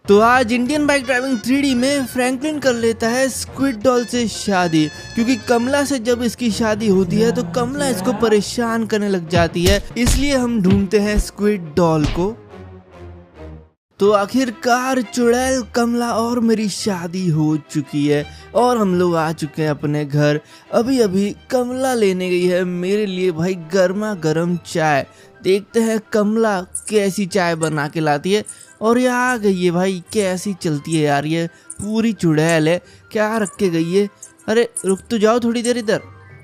तो आज Indian bike driving 3D में फ्रैंकलिन कर लेता है स्क्विड डॉल से शादी, क्योंकि कमला से जब इसकी शादी होती है तो कमला इसको परेशान करने लग जाती है, इसलिए हम ढूंढते हैं स्क्विड डॉल को। तो आखिरकार चुड़ैल, कमला और मेरी शादी हो चुकी है और हम लोग आ चुके हैं अपने घर। अभी अभी कमला लेने गई है मेरे लिए भाई गर्मा गर्म चाय। देखते हैं कमला कैसी चाय बना के लाती है। और ये आ गई है भाई, कैसी चलती है यार, ये पूरी चुड़ैल है, क्या रख के गई है। अरे रुक तो जाओ थोड़ी देर इधर।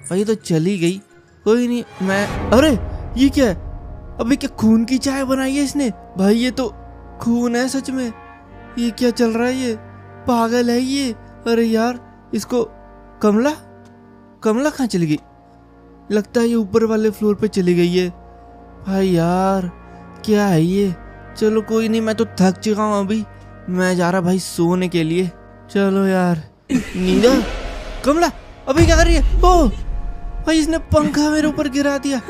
भाई तो चली गई, कोई नहीं मैं। अरे ये क्या है, अभी क्या खून की चाय बनाई है इसने। भाई ये तो खून है सच में, ये क्या चल रहा है, ये पागल है ये। अरे यार इसको कमला कहाँ चली गई, लगता है ये ऊपर वाले फ्लोर पे चली गई है। भाई यार क्या है ये। चलो कोई नहीं, मैं तो थक चुका हूँ, अभी मैं जा रहा भाई सोने के लिए। चलो यार नींदा। कमला अभी क्या कर रही है। ओ भाई इसने पंखा मेरे ऊपर गिरा दिया,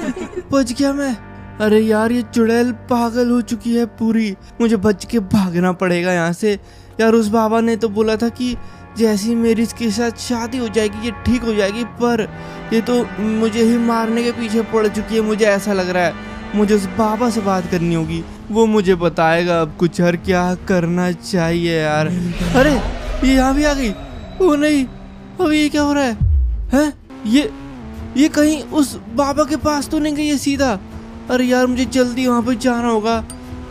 बच गया मैं। अरे यार ये चुड़ैल पागल हो चुकी है पूरी, मुझे बच के भागना पड़ेगा यहाँ से। यार उस बाबा ने तो बोला था कि जैसी मेरी इसके साथ शादी हो जाएगी ये ठीक हो जाएगी, पर ये तो मुझे ही मारने के पीछे पड़ चुकी है। मुझे ऐसा लग रहा है मुझे उस बाबा से बात करनी होगी, वो मुझे बताएगा अब कुछ और क्या करना चाहिए यार। अरे ये यहाँ भी आ गई। ओ नहीं, अभी ये क्या हो रहा है, हैं? ये कहीं उस बाबा के पास तो नहीं गई है सीधा। अरे यार मुझे जल्दी वहाँ पे जाना होगा,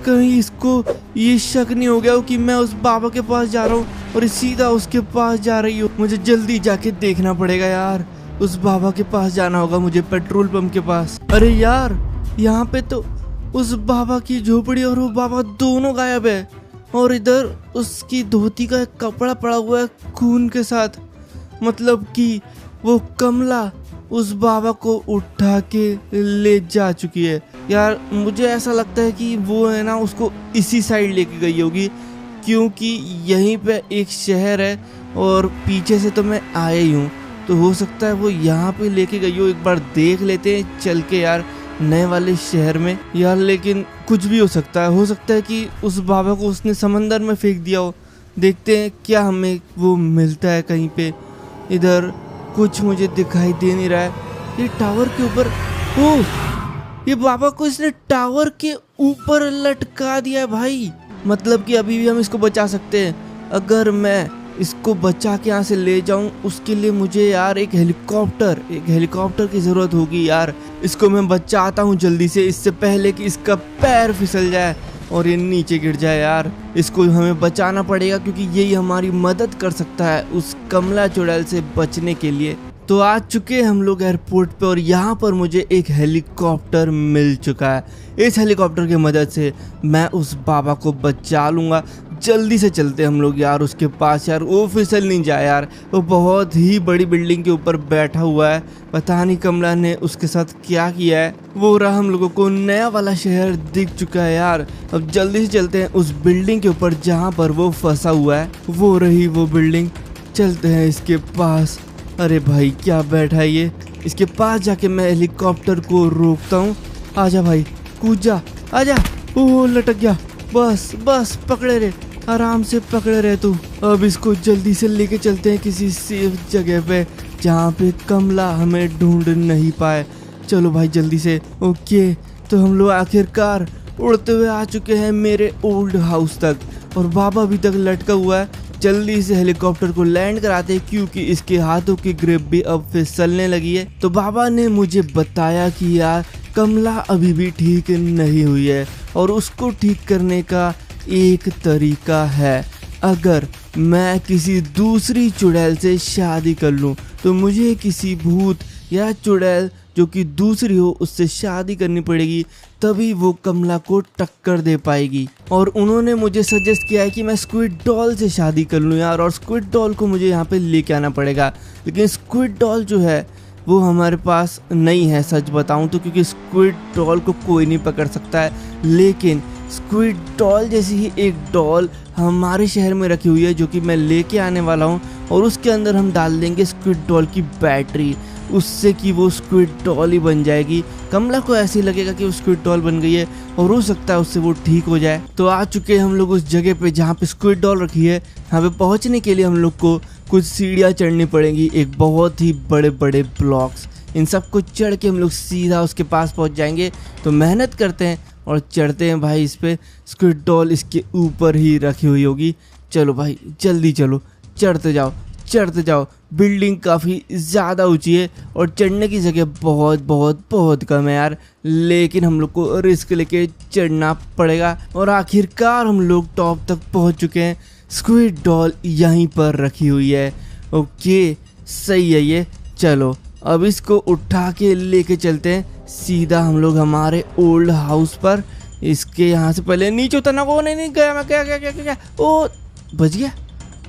कहीं इसको ये शक नहीं हो गया हो कि मैं उस बाबा के पास जा रहा हूँ और ये सीधा उसके पास जा रही हूँ। मुझे जल्दी जाके देखना पड़ेगा यार, उस बाबा के पास जाना होगा मुझे, पेट्रोल पंप के पास। अरे यार यहाँ पे तो उस बाबा की झोपड़ी और वो बाबा दोनों गायब है, और इधर उसकी धोती का एक कपड़ा पड़ा हुआ है खून के साथ। मतलब कि वो कमला उस बाबा को उठा के ले जा चुकी है। यार मुझे ऐसा लगता है कि वो है ना उसको इसी साइड लेके गई होगी, क्योंकि यहीं पे एक शहर है और पीछे से तो मैं आया ही हूँ, तो हो सकता है वो यहाँ पे लेके गई हो। एक बार देख लेते हैं चल के यार नए वाले शहर में यार, लेकिन कुछ भी हो सकता है कि उस बाबा को उसने समंदर में फेंक दिया हो। देखते हैं क्या हमें वो मिलता है कहीं पे। इधर कुछ मुझे दिखाई दे नहीं रहा है। ये टावर के ऊपर, ओ ये बाबा को इसने टावर के ऊपर लटका दिया है भाई। मतलब कि अभी भी हम इसको बचा सकते हैं। अगर मैं इसको बचा के यहाँ से ले जाऊं, उसके लिए मुझे यार एक हेलीकॉप्टर की जरूरत होगी यार। इसको मैं बचाता हूँ जल्दी से, इससे पहले कि इसका पैर फिसल जाए और ये नीचे गिर जाए यार। इसको हमें बचाना पड़ेगा, क्योंकि यही हमारी मदद कर सकता है उस कमला चुड़ैल से बचने के लिए। तो आ चुके हम लोग एयरपोर्ट पे और यहाँ पर मुझे एक हेलीकॉप्टर मिल चुका है। इस हेलीकॉप्टर की मदद से मैं उस बाबा को बचा लूँगा। जल्दी से चलते हम लोग यार उसके पास। यार वो फिसल नहीं जाए यार, वो बहुत ही बड़ी बिल्डिंग के ऊपर बैठा हुआ है। पता नहीं कमला ने उसके साथ क्या किया है। वो रहा, हम लोगों को नया वाला शहर दिख चुका है यार। अब जल्दी से चलते हैं उस बिल्डिंग के ऊपर जहाँ पर वो फंसा हुआ है। वो रही वो बिल्डिंग, चलते हैं इसके पास। अरे भाई क्या बैठा है ये, इसके पास जाके मैं हेलीकॉप्टर को रोकता हूँ। आजा भाई कूद जा, आजा। ओह लटक गया, बस पकड़े रहे, आराम से पकड़े रहे तू। अब इसको जल्दी से लेके चलते हैं किसी सेफ जगह पे, जहाँ पे कमला हमें ढूंढ नहीं पाए। चलो भाई जल्दी से। ओके तो हम लोग आखिरकार उड़ते हुए आ चुके हैं मेरे ओल्ड हाउस तक, और बाबा अभी तक लटका हुआ है। जल्दी से हेलीकॉप्टर को लैंड कराते हैं, क्योंकि इसके हाथों की ग्रिप भी अब फिसलने लगी है। तो बाबा ने मुझे बताया कि यार कमला अभी भी ठीक नहीं हुई है, और उसको ठीक करने का एक तरीका है। अगर मैं किसी दूसरी चुड़ैल से शादी कर लूं, तो मुझे किसी भूत या चुड़ैल जो कि दूसरी हो उससे शादी करनी पड़ेगी, तभी वो कमला को टक्कर दे पाएगी। और उन्होंने मुझे सजेस्ट किया है कि मैं स्क्विड डॉल से शादी कर लूँ यार, और स्क्विड डॉल को मुझे यहाँ पे लेके आना पड़ेगा। लेकिन स्क्विड डॉल जो है वो हमारे पास नहीं है सच बताऊं तो, क्योंकि स्क्विड डॉल को कोई नहीं पकड़ सकता है। लेकिन स्क्विड डॉल जैसी ही एक डॉल हमारे शहर में रखी हुई है, जो कि मैं लेके आने वाला हूँ, और उसके अंदर हम डाल देंगे स्क्विड डॉल की बैटरी। उससे कि वो स्क्विड डॉल ही बन जाएगी। कमला को ऐसे ही लगेगा कि वो स्क्विड डॉल बन गई है और हो सकता है उससे वो ठीक हो जाए। तो आ चुके हैं हम लोग उस जगह पे जहाँ पे स्क्विड डॉल रखी है। यहाँ पे पहुँचने के लिए हम लोग को कुछ सीढ़ियाँ चढ़नी पड़ेंगी, एक बहुत ही बड़े बड़े ब्लॉक्स। इन सब को चढ़ के हम लोग सीधा उसके पास पहुँच जाएंगे। तो मेहनत करते हैं और चढ़ते हैं भाई। इस पे स्क्विड डॉल इसके ऊपर ही रखी हुई होगी। चलो भाई जल्दी चलो, चढ़ते जाओ चढ़ते जाओ। बिल्डिंग काफ़ी ज़्यादा ऊंची है और चढ़ने की जगह बहुत बहुत बहुत कम है यार, लेकिन हम लोग को रिस्क लेके चढ़ना पड़ेगा। और आखिरकार हम लोग टॉप तक पहुंच चुके हैं। स्क्विड डॉल यहीं पर रखी हुई है। ओके सही है ये। चलो अब इसको उठा के लेके चलते हैं सीधा हम लोग हमारे ओल्ड हाउस पर। इसके यहाँ से पहले नीचे उतरना को नहीं गया मैं। क्या ओ बच गया।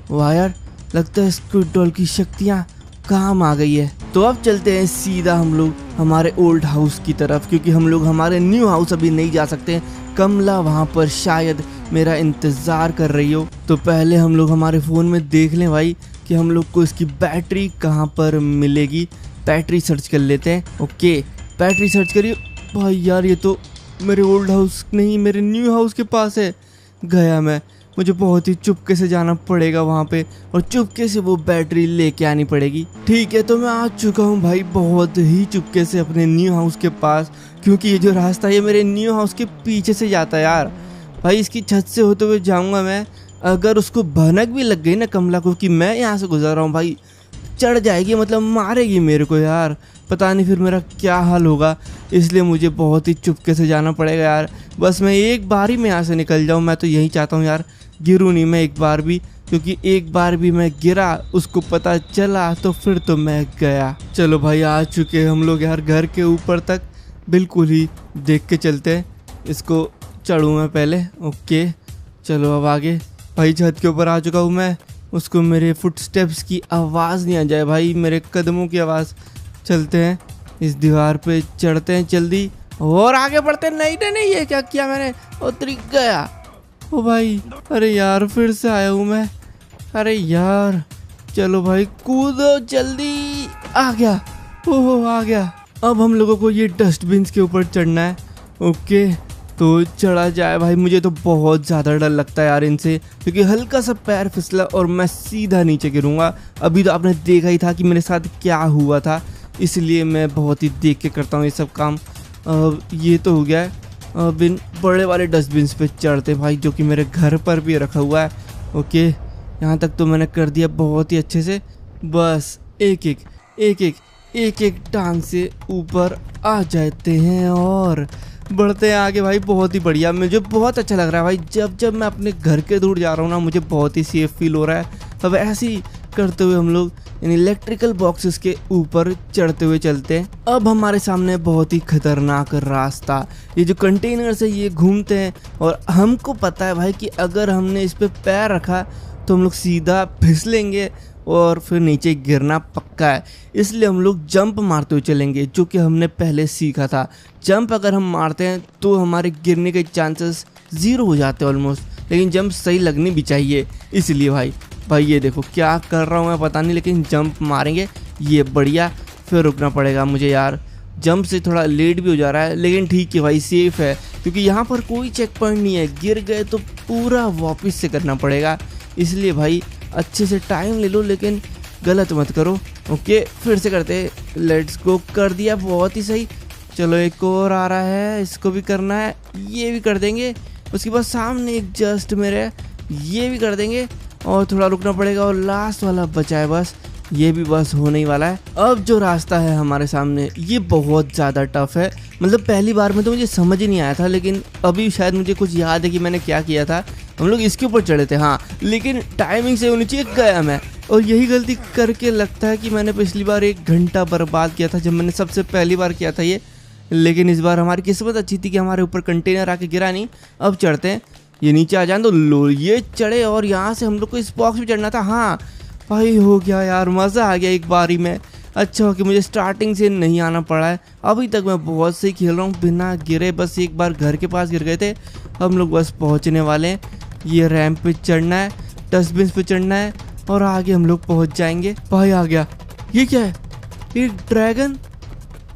वाह यार, लगता है स्क्विड डॉल की शक्तियाँ काम आ गई है। तो अब चलते हैं सीधा हम लोग हमारे ओल्ड हाउस की तरफ, क्योंकि हम लोग हमारे न्यू हाउस अभी नहीं जा सकते। कमला वहाँ पर शायद मेरा इंतज़ार कर रही हो। तो पहले हम लोग हमारे फ़ोन में देख लें भाई कि हम लोग को इसकी बैटरी कहाँ पर मिलेगी। बैटरी सर्च कर लेते हैं। ओके बैटरी सर्च करिए भाई। यार ये तो मेरे ओल्ड हाउस नहीं, मेरे न्यू हाउस के पास है। गया मैं, मुझे बहुत ही चुपके से जाना पड़ेगा वहाँ पे और चुपके से वो बैटरी लेके आनी पड़ेगी। ठीक है तो मैं आ चुका हूँ भाई बहुत ही चुपके से अपने न्यू हाउस के पास, क्योंकि ये जो रास्ता है ये मेरे न्यू हाउस के पीछे से जाता है यार। भाई इसकी छत से होते हुए जाऊँगा मैं। अगर उसको भनक भी लग गई ना कमला को कि मैं यहाँ से गुजर रहा हूँ भाई, चढ़ जाएगी, मतलब मारेगी मेरे को यार। पता नहीं फिर मेरा क्या हाल होगा, इसलिए मुझे बहुत ही चुपके से जाना पड़ेगा यार। बस मैं एक बार ही में यहाँ से निकल जाऊँ, मैं तो यही चाहता हूँ यार। गिरूँ नहीं मैं एक बार भी, क्योंकि एक बार भी मैं गिरा उसको पता चला तो फिर तो मैं गया। चलो भाई आ चुके हैं हम लोग यार घर के ऊपर तक। बिल्कुल ही देख के चलते हैं। इसको चढ़ूँ मैं पहले। ओके चलो अब आगे। भाई छत के ऊपर आ चुका हूँ मैं। उसको मेरे फुटस्टेप्स की आवाज़ नहीं आ जाए भाई, मेरे कदमों की आवाज़। चलते हैं इस दीवार पे, चढ़ते हैं जल्दी और आगे बढ़ते हैं। नहीं ये क्या किया मैंने, उतर गया। ओ भाई अरे यार फिर से आया हूँ मैं। अरे यार चलो भाई कूदो जल्दी। आ गया, ओहो आ गया। अब हम लोगों को ये डस्टबिन के ऊपर चढ़ना है। ओके तो चढ़ा जाए भाई। मुझे तो बहुत ज़्यादा डर लगता है यार इनसे, क्योंकि हल्का सा पैर फिसला और मैं सीधा नीचे गिरूंगा। अभी तो आपने देखा ही था कि मेरे साथ क्या हुआ था, इसलिए मैं बहुत ही देख के करता हूँ ये सब काम। ये तो हो गया है। अब इन बड़े वाले डस्टबिन पे चढ़ते भाई, जो कि मेरे घर पर भी रखा हुआ है। ओके यहाँ तक तो मैंने कर दिया बहुत ही अच्छे से। बस एक एक टांग से ऊपर आ जाते हैं और बढ़ते हैं आगे भाई। बहुत ही बढ़िया, मुझे बहुत अच्छा लग रहा है भाई। जब मैं अपने घर के दूर जा रहा हूँ ना, मुझे बहुत ही सेफ फील हो रहा है। अब ऐसे ही करते हुए हम लोग इन इलेक्ट्रिकल बॉक्सेस के ऊपर चढ़ते हुए चलते हैं। अब हमारे सामने बहुत ही खतरनाक रास्ता, ये जो कंटेनर्स है ये घूमते हैं और हमको पता है भाई कि अगर हमने इस पे पैर रखा तो हम लोग सीधा फिसलेंगे और फिर नीचे गिरना पक्का है। इसलिए हम लोग जंप मारते हुए चलेंगे, जो कि हमने पहले सीखा था। जंप अगर हम मारते हैं तो हमारे गिरने के चांसेस 0 हो जाते हैं ऑलमोस्ट, लेकिन जंप सही लगनी भी चाहिए। इसलिए भाई ये देखो क्या कर रहा हूँ मैं पता नहीं, लेकिन जंप मारेंगे ये बढ़िया। फिर रुकना पड़ेगा मुझे यार, जंप से थोड़ा लेट भी हो जा रहा है, लेकिन ठीक है भाई सेफ है, क्योंकि यहाँ पर कोई चेक पॉइंट नहीं है। गिर गए तो पूरा वापस से करना पड़ेगा। इसलिए भाई अच्छे से टाइम ले लो, लेकिन गलत मत करो। ओके फिर से करते, लेट्स गो। कर दिया, बहुत ही सही। चलो एक और आ रहा है, इसको भी करना है, ये भी कर देंगे। उसके बाद सामने एक जस्ट मेरे, ये भी कर देंगे और थोड़ा रुकना पड़ेगा। और लास्ट वाला बचा है बस, ये भी बस होने ही वाला है। अब जो रास्ता है हमारे सामने ये बहुत ज़्यादा टफ है। मतलब पहली बार में तो मुझे समझ ही नहीं आया था, लेकिन अभी शायद मुझे कुछ याद है कि मैंने क्या किया था। हम लोग इसके ऊपर चढ़े थे हाँ, लेकिन टाइमिंग से होनी चाहिए, गया मैं। और यही गलती करके लगता है कि मैंने पिछली बार 1 घंटा बर्बाद किया था जब मैंने सबसे पहली बार किया था ये। लेकिन इस बार हमारी किस्मत अच्छी थी कि हमारे ऊपर कंटेनर आके गिरा नहीं। अब चढ़ते हैं, ये नीचे आ जाए तो लो ये चढ़े और यहाँ से हम लोग को इस बॉक्स में चढ़ना था। हाँ भाई हो गया यार, मज़ा आ गया एक बारी में। अच्छा हो कि मुझे स्टार्टिंग से नहीं आना पड़ा है। अभी तक मैं बहुत सही खेल रहा हूँ बिना गिरे। बस एक बार घर के पास गिर गए थे। हम लोग बस पहुँचने वाले हैं। ये रैंप पे चढ़ना है, डस्टबिन पे चढ़ना है और आगे हम लोग पहुँच जाएंगे। भाई आ गया, ये क्या है? एक ड्रैगन।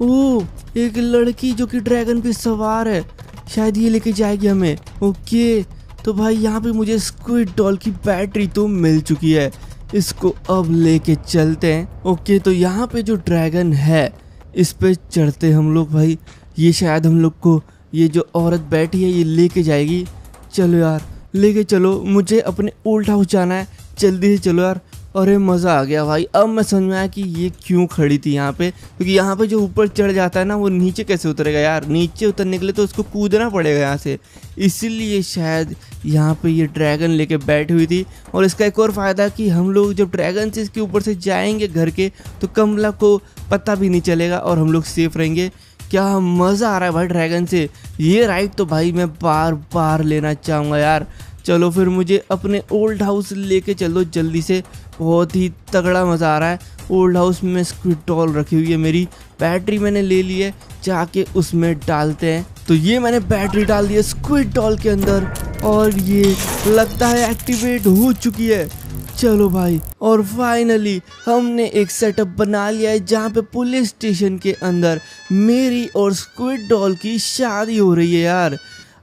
ओह, एक लड़की जो कि ड्रैगन पे सवार है, शायद ये लेके जाएगी हमें। ओके, तो भाई यहाँ पे मुझे स्क्विड डॉल की बैटरी तो मिल चुकी है, इसको अब लेके चलते हैं। ओके, तो यहाँ पे जो ड्रैगन है इस पे चढ़ते हम लोग भाई। ये शायद हम लोग को ये जो औरत बैठी है ये लेके जाएगी। चलो यार, लेके चलो, मुझे अपने ओल्ड हाउस जाना है, जल्दी से चलो यार। अरे मज़ा आ गया भाई, अब मैं समझ में आया कि ये क्यों खड़ी थी यहाँ पे, क्योंकि यहाँ पे जो ऊपर चढ़ जाता है ना वो नीचे कैसे उतरेगा यार। नीचे उतरने के लिए तो उसको कूदना पड़ेगा यहाँ से, इसीलिए शायद यहाँ पे ये ड्रैगन लेके बैठी हुई थी। और इसका एक और फ़ायदा कि हम लोग जब ड्रैगन से इसके ऊपर से जाएंगे घर के, तो कमला को पता भी नहीं चलेगा और हम लोग सेफ रहेंगे। क्या मज़ा आ रहा है भाई ड्रैगन से, ये राइड तो भाई मैं बार बार लेना चाहूँगा यार। चलो फिर मुझे अपने ओल्ड हाउस लेके चलो जल्दी से, बहुत ही तगड़ा मज़ा आ रहा है। ओल्ड हाउस में स्क्विड डॉल रखी हुई है, मेरी बैटरी मैंने ले ली है, जाके उसमें डालते हैं। तो ये मैंने बैटरी डाल दी है स्क्विड डॉल के अंदर और ये लगता है एक्टिवेट हो चुकी है। चलो भाई, और फाइनली हमने एक सेटअप बना लिया है जहाँ पे पुलिस स्टेशन के अंदर मेरी और स्क्विड डॉल की शादी हो रही है यार।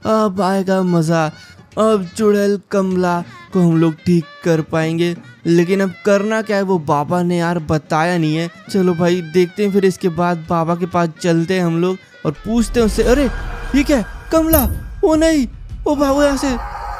अब आएगा मज़ा, अब चुड़ैल कमला को हम लोग ठीक कर पाएंगे, लेकिन अब करना क्या है वो बाबा ने यार बताया नहीं है। चलो भाई देखते हैं, फिर इसके बाद बाबा के पास चलते हैं हम लोग और पूछते हैं उससे। अरे ये क्या है, कमला? ओ नहीं, ओ भागो यहाँ से।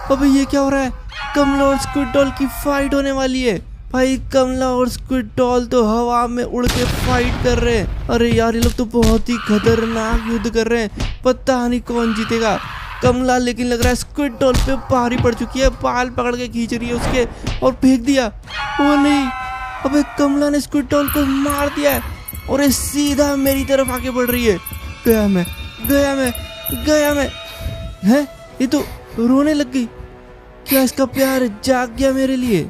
अबे ये क्या हो रहा है? कमला और स्क्विड डॉल की फाइट होने वाली है भाई। कमला और स्क्विड डॉल तो हवा में उड़ के फाइट कर रहे हैं। अरे यार ये लोग तो बहुत ही खतरनाक युद्ध कर रहे हैं, पता नहीं कौन जीतेगा। कमला लेकिन लग रहा है स्क्विड डॉल पे भारी पड़ चुकी है, बाल पकड़ के खींच रही है उसके और फेंक दिया। वो नहीं, अबे कमला ने स्क्विड डॉल को मार दिया है और ये सीधा मेरी तरफ आके बढ़ रही है। गया मैं, गया मैं, गया मैं। है ये तो रोने लग गई, क्या इसका प्यार जाग गया मेरे लिए?